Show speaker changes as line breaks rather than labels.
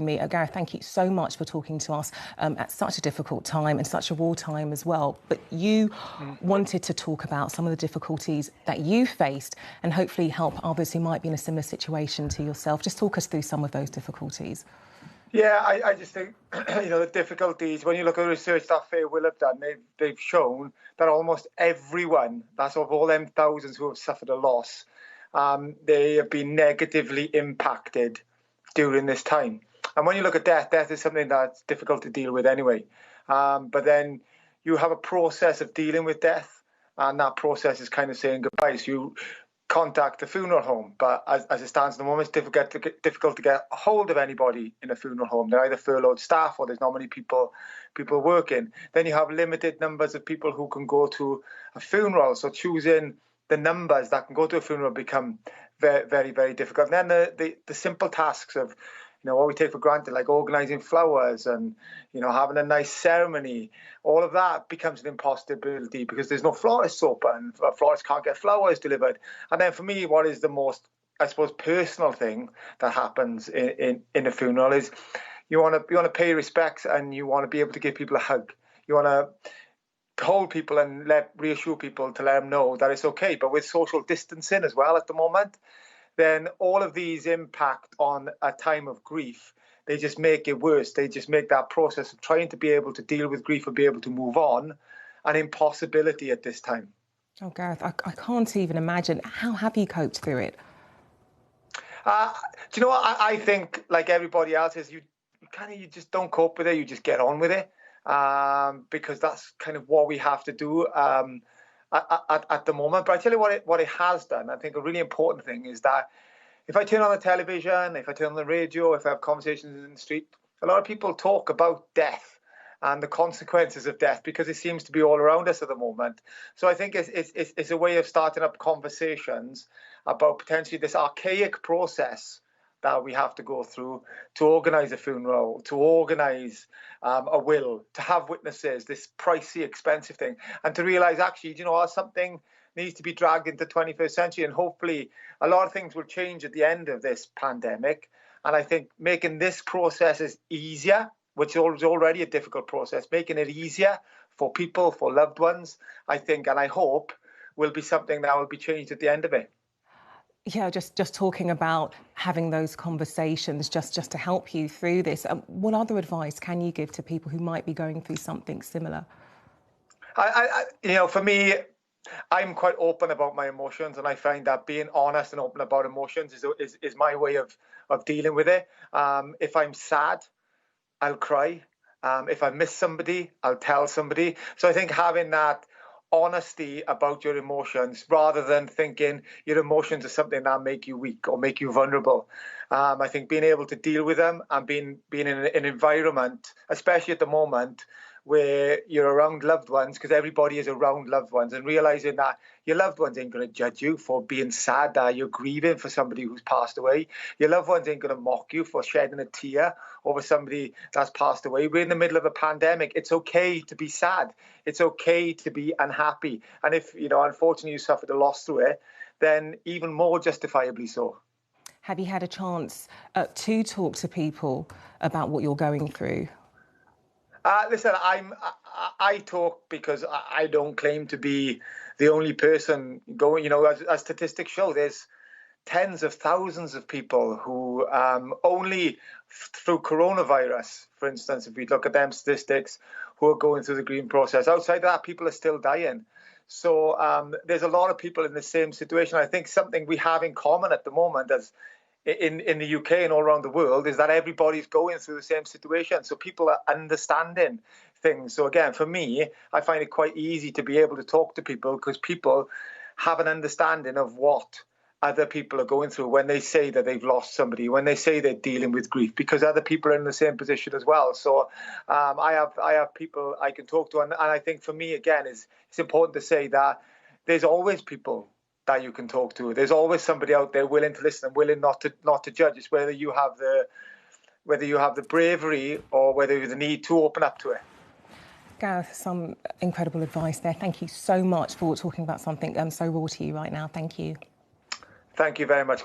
Me. Gareth, thank you so much for talking to us at such a difficult time and such a war time as well. But you wanted to talk about some of the difficulties that you faced and hopefully help others who might be in a similar situation to yourself. Just talk us through some of those difficulties.
Yeah, I just think, the difficulties, when you look at the research that Fair will have done, they've shown that almost everyone, that's of all them thousands who have suffered a loss, they have been negatively impacted during this time. And when you look at death is something that's difficult to deal with anyway. But then you have a process of dealing with death, and that process is kind of saying goodbye. So you contact the funeral home, but as it stands at the moment, it's difficult to get a hold of anybody in a funeral home. They're either furloughed staff or there's not many people working. Then you have limited numbers of people who can go to a funeral. So choosing the numbers that can go to a funeral become very, very, very difficult. And then the simple tasks of what we take for granted, like organising flowers and, having a nice ceremony, all of that becomes an impossibility because there's no florists open. Florists can't get flowers delivered. And then for me, what is the most, I suppose, personal thing that happens in a funeral is you want to pay respects and you want to be able to give people a hug. You want to hold people and reassure people to let them know that it's okay. But with social distancing as well at the moment, then all of these impact on a time of grief. They just make it worse. They just make that process of trying to be able to deal with grief and be able to move on an impossibility at this time.
Oh, Gareth, I can't even imagine. How have you coped through it?
Do you know what? I think, like everybody else, is you just don't cope with it. You just get on with it because that's kind of what we have to do. At the moment. But I tell you what it has done. I think a really important thing is that if I turn on the television, if I turn on the radio, if I have conversations in the street, a lot of people talk about death and the consequences of death because it seems to be all around us at the moment. So I think it's a way of starting up conversations about potentially this archaic process that we have to go through to organise a funeral, to organise a will, to have witnesses, this pricey, expensive thing, and to realise actually, something needs to be dragged into the 21st century, and hopefully a lot of things will change at the end of this pandemic. And I think making this process is easier, which is already a difficult process, making it easier for people, for loved ones, I think, and I hope will be something that will be changed at the end of it.
Yeah, just talking about having those conversations just to help you through this. What other advice can you give to people who might be going through something similar?
For me, I'm quite open about my emotions, and I find that being honest and open about emotions is my way of dealing with it. If I'm sad, I'll cry. If I miss somebody, I'll tell somebody. So I think having that honesty about your emotions rather than thinking your emotions are something that make you weak or make you vulnerable. I think being able to deal with them and being in an environment, especially at the moment, where you're around loved ones, because everybody is around loved ones, and realising that your loved ones ain't going to judge you for being sad that you're grieving for somebody who's passed away. Your loved ones ain't going to mock you for shedding a tear over somebody that's passed away. We're in the middle of a pandemic. It's okay to be sad. It's okay to be unhappy. And if, unfortunately you suffered a loss through it, then even more justifiably so.
Have you had a chance to talk to people about what you're going through?
Listen, I talk because I don't claim to be the only person going. As statistics show, there's tens of thousands of people who only through coronavirus, for instance, if we look at them statistics, who are going through the grieving process. Outside of that, people are still dying. So there's a lot of people in the same situation. I think something we have in common at the moment as in the UK and all around the world is that everybody's going through the same situation. So people are understanding things. So again, for me, I find it quite easy to be able to talk to people because people have an understanding of what other people are going through when they say that they've lost somebody, when they say they're dealing with grief, because other people are in the same position as well. So I have people I can talk to. And I think for me, again, it's important to say that there's always people that you can talk to. There's always somebody out there willing to listen and willing not to judge. It's whether you have the bravery or whether you have the need to open up to it.
Gareth, some incredible advice there. Thank you so much for talking about something so raw to you right now. Thank you.
Thank you very much, Claudia.